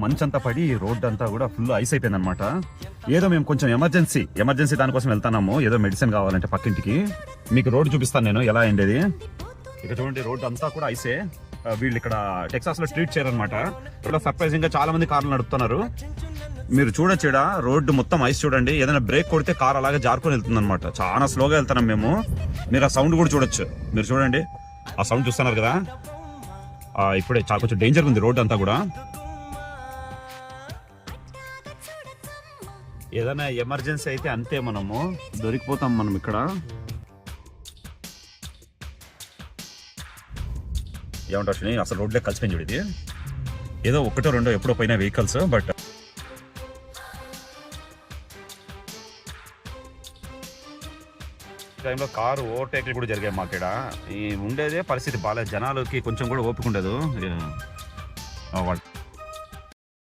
మంచంతా పడి రోడ్ అంతా కూడా ఫుల్ ఐస్ అయిపోయింది అనమాట. ఏదో మేము కొంచెం ఎమర్జెన్సీ దానికోసం వెళ్తాము, ఏదో మెడిసిన్ కావాలంటే పక్కింటికి. మీకు రోడ్ చూపిస్తాను నేను ఎలా అయిండేది. ఇక చూడండి, రోడ్ అంతా కూడా ఐసే. వీళ్ళు ఇక్కడ టెక్సాస్ లో స్ట్రీట్ చేయరనమాట. ఇక్కడ సర్ప్రైజింగ్ గా చాలా మంది కార్లు నడుపుతున్నారు. మీరు చూడొచ్చు, రోడ్డు మొత్తం ఐస్ చూడండి. ఏదైనా బ్రేక్ కొడితే కార్ అలాగే జారుకొని వెళ్తుంది అనమాట. చాలా స్లోగా వెళ్తున్నాం మేము. మీరు ఆ సౌండ్ కూడా చూడొచ్చు. మీరు చూడండి, ఆ సౌండ్ చూస్తున్నారు కదా. ఇప్పుడే చాలా కొంచెం డేంజర్ ఉంది రోడ్ అంతా కూడా. ఏదైనా ఎమర్జెన్సీ అయితే అంతే, మనము దొరికిపోతాం మనం ఇక్కడ. ఏమంటారు, అసలు రోడ్లే కలిసిపోయింది చూడు. ఇది ఏదో ఒకటో రెండో ఎప్పుడో పోయిన వెహికల్స్, బట్ టైంలో కారు ఓవర్టేక్లు కూడా జరిగాయి మాకు ఇక్కడ. ఈ ఉండేదే పరిస్థితి బాగాలేదు, జనాలకి కొంచెం కూడా ఓపిక ఉండదు. వాళ్ళు